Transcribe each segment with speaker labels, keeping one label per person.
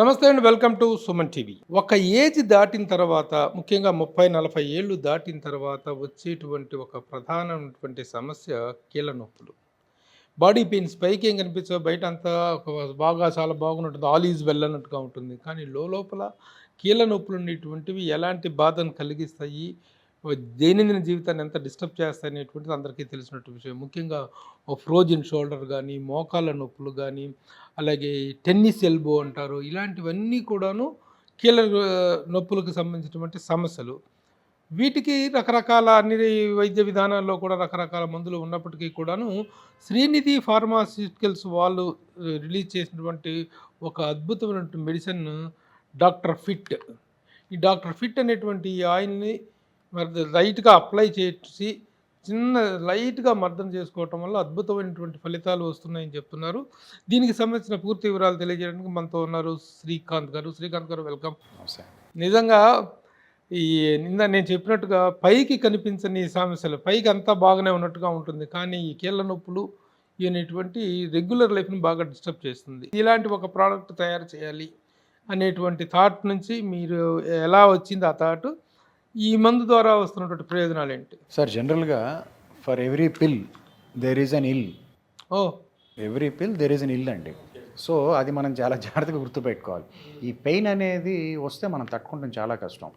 Speaker 1: నమస్తే అండి. Welcome to Suman TV. ఒక ఏజ్ దాటిన తర్వాత ముఖ్యంగా 30, 40 ఏళ్ళు దాటిన తర్వాత వచ్చేటువంటి ఒక ప్రధానమైనటువంటి సమస్య కీళ్ళ నొప్పులు. బాడీ పెయిన్స్ పైకి ఏం కనిపించవు. బయట అంతా ఒక బాగా చాలా బాగుంటుంది. ఆల్ ఈజ్ వెల్ అన్నట్టుగా ఉంటుంది. కానీ లోపల కీళ్ళ నొప్పులు ఉండేటువంటివి ఎలాంటి బాధను కలిగిస్తాయి, దైనందిన జీవితాన్ని ఎంత డిస్టర్బ్ చేస్తాయి అనేటువంటిది అందరికీ తెలిసినట్టు విషయం. ముఖ్యంగా ఫ్రోజన్ షోల్డర్ కానీ, మోకాళ్ళ నొప్పులు కానీ, అలాగే టెన్నిస్ ఎల్బో అంటారు. ఇలాంటివన్నీ కూడాను కీళ్ళ నొప్పులకు సంబంధించినటువంటి సమస్యలు. వీటికి రకరకాల అన్ని వైద్య విధానాల్లో కూడా రకరకాల మందులు ఉన్నప్పటికీ కూడాను శ్రీనిధి ఫార్మాస్యూటికల్స్ వాళ్ళు రిలీజ్ చేసినటువంటి ఒక అద్భుతమైనటువంటి మెడిసిన్ డాక్టర్ ఫిట్. ఈ డాక్టర్ ఫిట్ అనేటువంటి ఈ ఆయిల్ని మరి లైట్గా అప్లై చేసి చిన్న లైట్గా మర్దన చేసుకోవటం వల్ల అద్భుతమైనటువంటి ఫలితాలు వస్తున్నాయని చెప్తున్నారు. దీనికి సంబంధించిన పూర్తి వివరాలు తెలియజేయడానికి మనతో ఉన్నారు శ్రీకాంత్ గారు. శ్రీకాంత్ గారు, వెల్కమ్. నిజంగా ఈ నేను చెప్పినట్టుగా పైకి కనిపించని సమస్యలు, పైకి అంతా బాగానే ఉన్నట్టుగా ఉంటుంది, కానీ ఈ కీళ్ళ నొప్పులు అనేటువంటి రెగ్యులర్ లైఫ్ని బాగా డిస్టర్బ్ చేస్తుంది. ఇలాంటి ఒక ప్రోడక్ట్ తయారు చేయాలి అనేటువంటి థాట్ నుంచి మీరు ఎలా వచ్చింది ఆ థాట్, ఈ మందు ద్వారా వస్తున్నటువంటి ప్రయోజనాలు ఏంటి
Speaker 2: సార్? జనరల్గా for every pill there is an ill. Every pill there is an ill అండి. సో అది మనం చాలా జాగ్రత్తగా గుర్తుపెట్టుకోవాలి. ఈ పెయిన్ అనేది వస్తే మనం తట్టుకుంటాం చాలా కష్టం.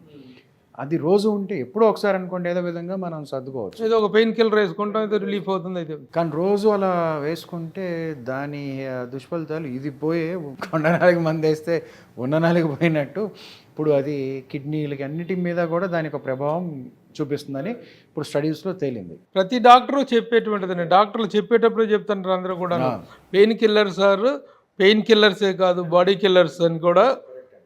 Speaker 2: అది రోజు ఉంటే ఎప్పుడో ఒకసారి అనుకోండి ఏదో విధంగా మనం సర్దుకోవచ్చు.
Speaker 1: ఏదో ఒక పెయిన్ కిల్లర్ వేసుకుంటాం, అయితే రిలీఫ్ అవుతుంది. అయితే
Speaker 2: కానీ రోజు అలా వేసుకుంటే దాని దుష్ఫలితాలు ఇది పోయే కొండనాలికి మంది వేస్తే ఉన్ననాలికి పోయినట్టు ఇప్పుడు అది కిడ్నీలకి అన్నిటి మీద కూడా దాని యొక్క ప్రభావం చూపిస్తుందని ఇప్పుడు స్టడీస్లో తేలింది.
Speaker 1: ప్రతి డాక్టరు చెప్పేటువంటిదండి. డాక్టర్లు చెప్పేటప్పుడు చెప్తున్నారు అందరూ కూడా పెయిన్ కిల్లర్స్ సార్, పెయిన్ కిల్లర్సే కాదు బాడీ కిల్లర్స్ అని కూడా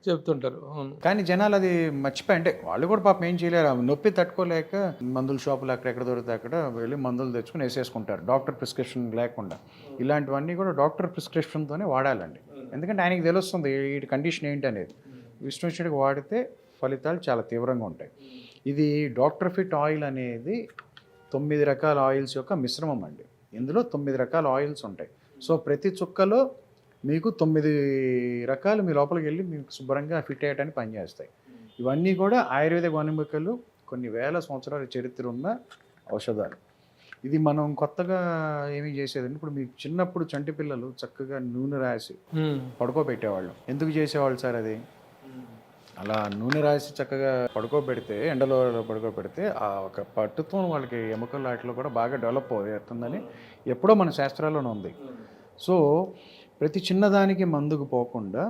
Speaker 1: చెప్తుంటారు. అవును,
Speaker 2: కానీ జనాలు అది మర్చిపోయి, అంటే వాళ్ళు కూడా పాపం ఏం చేయలేరు. నొప్పి తట్టుకోలేక మందుల షాపులు అక్కడెక్కడ దొరికితే అక్కడ వెళ్ళి మందులు తెచ్చుకుని వేసేసుకుంటారు డాక్టర్ ప్రిస్క్రిప్షన్ లేకుండా. ఇలాంటివన్నీ కూడా డాక్టర్ ప్రిస్క్రిప్షన్తోనే వాడాలండి. ఎందుకంటే ఆయనకి తెలుస్తుంది ఈ కండిషన్ ఏంటి అనేది. ఇష్టం వచ్చినట్టుగా వాడితే ఫలితాలు చాలా తీవ్రంగా ఉంటాయి. ఇది డాక్టర్ ఫిట్ ఆయిల్ అనేది 9 రకాల ఆయిల్స్ యొక్క మిశ్రమం అండి. ఇందులో 9 రకాల ఆయిల్స్ ఉంటాయి. సో ప్రతి చుక్కలో మీకు 9 రకాలు మీ లోపలికి వెళ్ళి మీకు శుభ్రంగా ఫిట్ అయ్యడానికి పనిచేస్తాయి. ఇవన్నీ కూడా ఆయుర్వేద వనమూలికలు, కొన్ని వేల సంవత్సరాల చరిత్ర ఉన్న ఔషధాలు. ఇది మనం కొత్తగా ఏమీ చేసేదండి. ఇప్పుడు మీకు చిన్నప్పుడు చంటి పిల్లలు చక్కగా నూనె రాసి పడుకోబెట్టేవాళ్ళు. ఎందుకు చేసేవాళ్ళు సార్ అది? అలా నూనె రాసి చక్కగా పడుకోబెడితే, ఎండలో పడుకోబెడితే ఆ ఒక పట్టుతో వాళ్ళకి ఎముకల వాటిలో కూడా బాగా డెవలప్ అవుతుందని ఎప్పుడో మన శాస్త్రాల్లోనే ఉంది. సో ప్రతి చిన్నదానికి మందుకు పోకుండా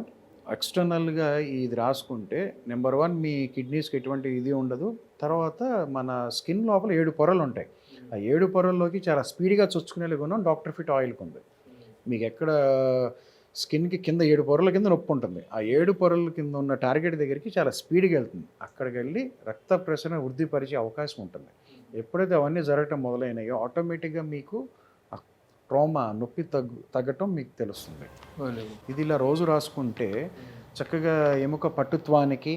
Speaker 2: ఎక్స్టర్నల్గా ఇది రాసుకుంటే నెంబర్ 1 మీ కిడ్నీస్కి ఎటువంటి ఇది ఉండదు. తర్వాత మన స్కిన్ లోపల 7 పొరలు ఉంటాయి. ఆ 7 పొరల్లోకి చాలా స్పీడ్గా చొచ్చుకునే గుణం డాక్టర్ ఫిట్ ఆయిల్కి ఉంది. మీకు ఎక్కడ స్కిన్కి కింద 7 పొరల కింద నొప్పి ఉంటుంది, ఆ 7 పొరల కింద ఉన్న టార్గెట్ దగ్గరికి చాలా స్పీడ్గా వెళ్తుంది. అక్కడికి వెళ్ళి రక్త ప్రసరణ వృద్ధిపరిచే అవకాశం ఉంటుంది. ఎప్పుడైతే అవన్నీ జరగటం మొదలైనాయో ఆటోమేటిక్గా మీకు ట్రామా నొప్పి తగ్గటం మీకు తెలుస్తుంది. ఇది ఇలా రోజు రాసుకుంటే చక్కగా ఎముక పట్టుత్వానికి,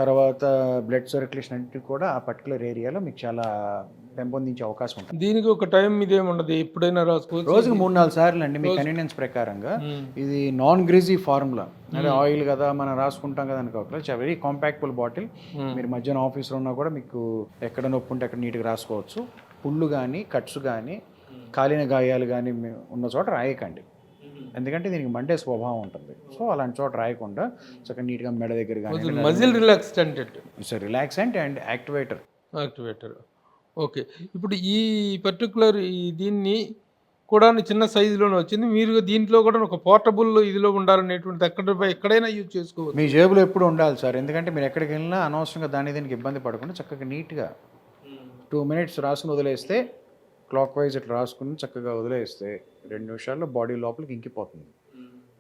Speaker 2: తర్వాత బ్లడ్ సర్క్యులేషన్ అన్నిటికీ కూడా ఆ పర్టికులర్ ఏరియాలో మీకు చాలా పెంపొందించే అవకాశం ఉంటుంది.
Speaker 1: దీనికి ఒక టైం ఇదేమి ఉండదు, ఎప్పుడైనా రాసుకోవచ్చు.
Speaker 2: రోజుకి 3-4 సార్లు అండి మీ కన్వీనియన్స్ ప్రకారంగా. ఇది నాన్ గ్రీజీ ఫార్ములా. అదే ఆయిల్ కదా మనం రాసుకుంటాం కదా అనుకోవాలి. Very compactable bottle. మీరు మధ్యాహ్నం ఆఫీస్లో ఉన్నా కూడా మీకు ఎక్కడ నొప్పి ఉంటే అక్కడ నీట్గా రాసుకోవచ్చు. పుళ్ళు కానీ, కట్స్ కానీ, కాలిన గాయాలు కానీ ఉన్న చోట రాయకండి. ఎందుకంటే దీనికి మండే స్వభావం ఉంటుంది. సో అలాంటి చోట రాయకుండా చక్కగా నీట్గా మెడ దగ్గర కానీ.
Speaker 1: Muscle relaxant,
Speaker 2: relaxant and activator.
Speaker 1: Okay. ఇప్పుడు ఈ పర్టికులర్ దీన్ని కూడా చిన్న సైజులోనే వచ్చింది. మీరు దీంట్లో కూడా ఒక పోర్టబుల్ ఇదిలో ఉండాలనేటువంటి ఎక్కడైనా యూజ్ చేసుకోవచ్చు.
Speaker 2: మీ జేబులో ఎప్పుడు ఉండాలి సార్. ఎందుకంటే మీరు ఎక్కడికి వెళ్ళినా అనవసరంగా దీనికి ఇబ్బంది పడకుండా చక్కగా నీట్గా 2 minutes రాసుకుని వదిలేస్తే, క్లాక్ వైజ్ ఇట్లా రాసుకుని చక్కగా వదిలేస్తే 2 నిమిషాల్లో బాడీ లోపలికి ఇంకిపోతుంది.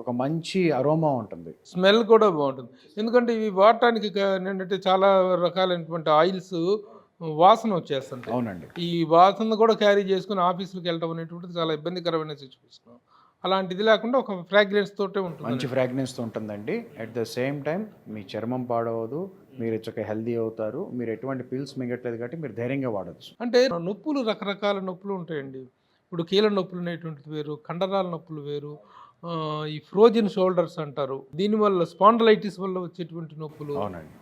Speaker 2: ఒక మంచి అరోమా ఉంటుంది,
Speaker 1: స్మెల్ కూడా బాగుంటుంది. ఎందుకంటే ఇవి వాడటానికి ఏంటంటే చాలా రకాలైనటువంటి ఆయిల్స్ వాసన వచ్చేస్తుంది.
Speaker 2: అవునండి.
Speaker 1: ఈ వాసన కూడా క్యారీ చేసుకుని ఆఫీసులకు వెళ్ళడం అనేటువంటిది చాలా ఇబ్బందికరమైన సిచ్యువేషన్. అలాంటిది లేకుండా ఒక ఫ్రాగ్రెన్స్ తోటే ఉంటుంది,
Speaker 2: మంచి ఫ్రాగ్రెన్స్తో ఉంటుందండి. అట్ ద సేమ్ టైం మీ చర్మం పాడవదు, మీరు చక్కగా హెల్దీ అవుతారు. మీరు ఎటువంటి పిల్స్ మిగట్లేదు కాబట్టి మీరు ధైర్యంగా వాడచ్చు.
Speaker 1: అంటే నొప్పులు రకరకాల నొప్పులు ఉంటాయండి. ఇప్పుడు కీళ్ళ నొప్పులు అనేటువంటిది వేరు, కండరాల నొప్పులు వేరు, ఈ ఫ్రోజన్ షోల్డర్స్ అంటారు, దీనివల్ల స్పాండలైటిస్ వల్ల వచ్చేటువంటి నొప్పులు,
Speaker 2: అవునండి.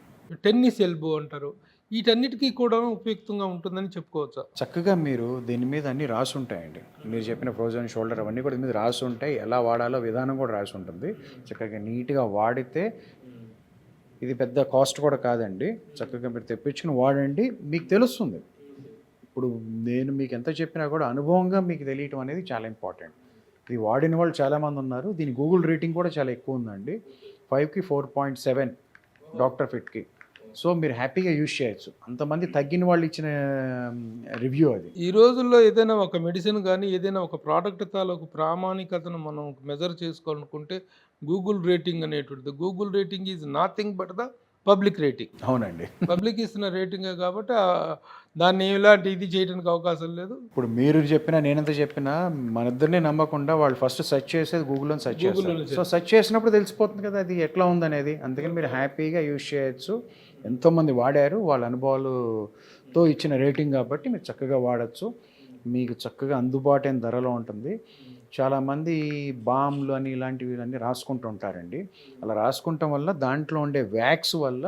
Speaker 1: టెన్నిస్ ఎల్బో అంటారు, వీటన్నిటికీ కూడా ఉపయుక్తంగా ఉంటుందని చెప్పుకోవచ్చా?
Speaker 2: చక్కగా మీరు దీని మీద అన్నీ రాసి ఉంటాయండి. మీరు చెప్పిన ఫ్రోజన్ షోల్డర్ అవన్నీ కూడా దీని మీద రాసి ఉంటాయి. ఎలా వాడాలో విధానం కూడా రాసి ఉంటుంది. చక్కగా నీట్గా వాడితే ఇది పెద్ద కాస్ట్ కూడా కాదండి. చక్కగా మీరు తెప్పించుకుని వాడండి, మీకు తెలుస్తుంది. ఇప్పుడు నేను మీకు ఎంత చెప్పినా కూడా అనుభవంగా మీకు తెలియటం అనేది చాలా ఇంపార్టెంట్. ఇది వాడిన వాళ్ళు చాలామంది ఉన్నారు. దీని గూగుల్ రేటింగ్ కూడా చాలా ఎక్కువ ఉందండి. 5కి 4.7 డాక్టర్ ఫిట్కి. సో మీరు హ్యాపీగా యూజ్ చేయొచ్చు. అంతమంది తగ్గిన వాళ్ళు ఇచ్చిన రివ్యూ అది.
Speaker 1: ఈ రోజుల్లో ఏదైనా ఒక మెడిసిన్ కానీ ఏదైనా ఒక ప్రోడక్ట్ తాలూకు ప్రామాణికతను మనం మెజర్ చేసుకోవాలనుకుంటే గూగుల్ రేటింగ్ అనేటువంటిది, Google rating is nothing but the public rating.
Speaker 2: అవునండి.
Speaker 1: పబ్లిక్ ఇస్తున్న రేటింగే కాబట్టి దాన్ని ఎలాంటి ఇది చేయడానికి అవకాశం లేదు.
Speaker 2: ఇప్పుడు మీరు చెప్పినా నేనెంత చెప్పినా మన ఇద్దరిని నమ్మకుండా వాళ్ళు ఫస్ట్ సెర్చ్ చేసేది గూగుల్లో సెర్చ్ చేస్తారు. సో సెర్చ్ చేసినప్పుడు తెలిసిపోతుంది కదా అది ఎట్లా ఉందనేది. అందుకని మీరు హ్యాపీగా యూజ్ చేయొచ్చు. ఎంతోమంది వాడారు, వాళ్ళ అనుభవాలతో ఇచ్చిన రేటింగ్ కాబట్టి మీరు చక్కగా వాడచ్చు. మీకు చక్కగా అందుబాటైన ధరలో ఉంటుంది. చాలామంది బామ్లు అని ఇలాంటివి అన్నీ రాసుకుంటూ ఉంటారండి. అలా రాసుకుంటాం వల్ల దాంట్లో ఉండే వ్యాక్స్ వల్ల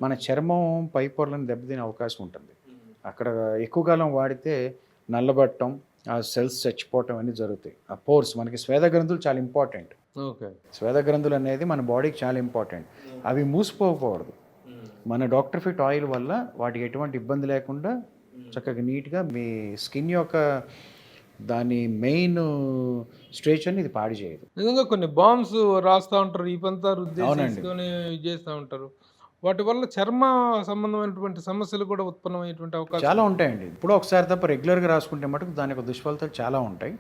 Speaker 2: మన చర్మం పై పొరలను దెబ్బతినే అవకాశం ఉంటుంది. అక్కడ ఎక్కువ కాలం వాడితే నల్లబట్టం, ఆ సెల్స్ చచ్చిపోవటం అన్నీ జరుగుతాయి. ఆ పోర్స్, మనకి స్వేద గ్రంథులు చాలా ఇంపార్టెంట్.
Speaker 1: ఓకే.
Speaker 2: స్వేద గ్రంథులు అనేది మన బాడీకి చాలా ఇంపార్టెంట్. అవి మూసిపోకూడదు. మన డాక్టర్ ఫిట్ ఆయిల్ వల్ల వాటికి ఎటువంటి ఇబ్బంది లేకుండా చక్కగా నీట్గా మీ స్కిన్ యొక్క దాని మెయిన్ స్ట్రేచర్ని ఇది పాడు చేయదు.
Speaker 1: నిజంగా కొన్ని బాంబ్స్ రాస్తూ ఉంటారు, ఈ పంతా రుద్దేసుకొని చేస్తూ ఉంటారు. వాటి వల్ల చర్మ సంబంధమైనటువంటి సమస్యలు కూడా ఉత్పన్నమయ్యేటువంటి అవకాశం
Speaker 2: చాలా ఉంటాయండి. ఇప్పుడు ఒకసారి తప్ప రెగ్యులర్గా రాసుకుంటే మటుకు దాని యొక్క దుష్ఫలితాలు చాలా ఉంటాయి.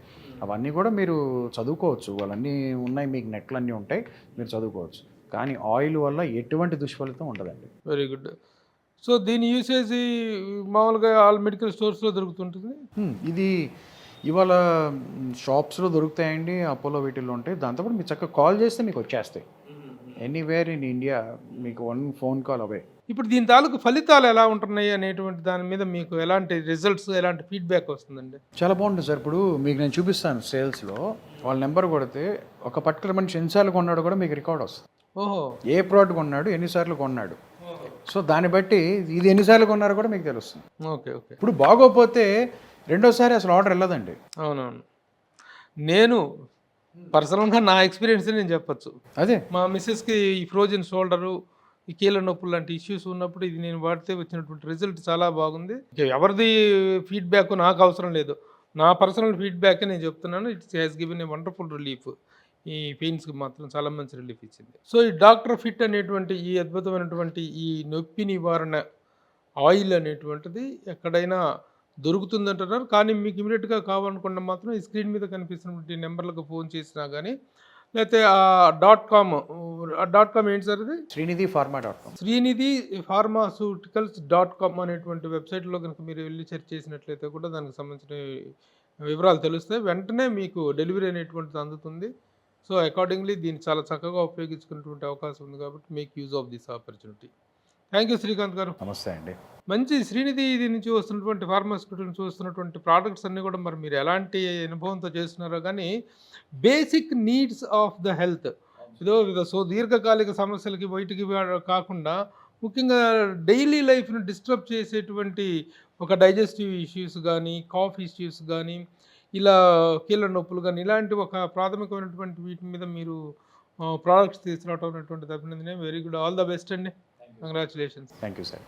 Speaker 2: అవన్నీ కూడా మీరు చదువుకోవచ్చు. వాళ్ళన్నీ ఉన్నాయి, మీకు నెట్లు అన్నీ ఉంటాయి, మీరు చదువుకోవచ్చు. కానీ ఆయిల్ వల్ల ఎటువంటి దుష్ఫలితం ఉండదండి.
Speaker 1: Very good. సో దీని యూసేజ్ మామూలుగా ఆల్ మెడికల్ స్టోర్స్లో దొరుకుతుంటుంది.
Speaker 2: ఇది ఇవాళ షాప్స్లో దొరుకుతాయండి, అపోలో వీటిల్లో ఉంటాయి. దాంతోపాటు మీరు చక్కగా కాల్ చేస్తే మీకు వచ్చేస్తాయి. ఎనీవేర్ ఇన్ ఇండియా మీకు 1 ఫోన్ కాల్ అవే.
Speaker 1: ఇప్పుడు దీని తాలూకు ఫలితాలు ఎలా ఉంటున్నాయి అనేటువంటి దాని మీద మీకు ఎలాంటి రిజల్ట్స్, ఎలాంటి ఫీడ్బ్యాక్ వస్తుందండి?
Speaker 2: చాలా బాగుంటుంది సార్. ఇప్పుడు మీకు నేను చూపిస్తాను సేల్స్లో. వాళ్ళ నెంబర్ కొడితే ఒక పర్టికులర్ మనిషి ఎన్నిసార్లు కొన్నాడు కూడా మీకు రికార్డ్ వస్తుంది.
Speaker 1: ఓహో.
Speaker 2: ఏ ప్రోడక్ట్ కొన్నాడు, ఎన్నిసార్లు కొన్నాడు, సో దాన్ని బట్టి ఇది ఎన్నిసార్లు కొన్నారో కూడా మీకు తెలుస్తుంది.
Speaker 1: Okay okay.
Speaker 2: ఇప్పుడు బాగోపోతే రెండోసారి అసలు ఆర్డర్ వెళ్ళదండి.
Speaker 1: అవునవును. నేను పర్సనల్గా నా ఎక్స్పీరియన్స్ నేను చెప్పచ్చు.
Speaker 2: అదే
Speaker 1: మా మిస్సెస్కి ఈ ఫ్రోజన్ షోల్డరు, ఈ కీళ్ళ నొప్పులు లాంటి ఇష్యూస్ ఉన్నప్పుడు ఇది నేను వాడితే వచ్చినటువంటి రిజల్ట్ చాలా బాగుంది. ఎవరిది ఫీడ్బ్యాక్ నాకు అవసరం లేదు, నా పర్సనల్ ఫీడ్బ్యాక్ నేను చెప్తున్నాను. It's has given a wonderful relief. ఈ పెయిన్స్కి మాత్రం చాలా మంచి రిలీఫ్ ఇచ్చింది. సో ఈ డాక్టర్ ఫిట్ అనేటువంటి ఈ అద్భుతమైనటువంటి ఈ నొప్పి నివారణ ఆయిల్ అనేటువంటిది ఎక్కడైనా దొరుకుతుందంటున్నారు. కానీ మీకు ఇమీడియట్గా కావాలనుకున్న మాత్రం ఈ స్క్రీన్ మీద కనిపిస్తున్నటువంటి నెంబర్లకు ఫోన్ చేసినా కానీ, లేకపోతే డాట్ కామ్ ఏంటి సార్ ఇది?
Speaker 2: శ్రీనిధిఫార్మా.com.
Speaker 1: శ్రీనిధి ఫార్మాస్యూటికల్స్.com అనేటువంటి వెబ్సైట్లో కనుక మీరు వెళ్ళి సెర్చ్ చేసినట్లయితే కూడా దానికి సంబంధించిన వివరాలు తెలుస్తాయి. వెంటనే మీకు డెలివరీ అనేటువంటిది అందుతుంది. సో అకార్డింగ్లీ దీన్ని చాలా చక్కగా ఉపయోగించుకునేటువంటి అవకాశం ఉంది కాబట్టి make use of this opportunity. Thank you Srikanth గారు.
Speaker 2: నమస్తే అండి.
Speaker 1: మంచి శ్రీనిధి ఇది నుంచి వస్తున్నటువంటి ఫార్మాస్యూటికల్ నుంచి వస్తున్నటువంటి ప్రోడక్ట్స్ అన్నీ కూడా మరి మీరు ఎలాంటి అనుభవంతో చేస్తున్నారో కానీ basic needs of the health so దీర్ఘకాలిక సమస్యలకి బయటికి కాకుండా ముఖ్యంగా డైలీ లైఫ్ను డిస్టర్బ్ చేసేటువంటి ఒక డైజెస్టివ్ ఇష్యూస్ కానీ, కాఫ్ ఇష్యూస్ కానీ, ఇలా కీళ్ళ నొప్పులు కానీ, ఇలాంటి ఒక ప్రాథమికమైనటువంటి వీటి మీద మీరు ప్రోడక్ట్స్ తీసుకురావడం అనేటువంటిది అభినందనే. Very good, all the best అండి. కంగ్రాచులేషన్స్.
Speaker 2: Thank you sir.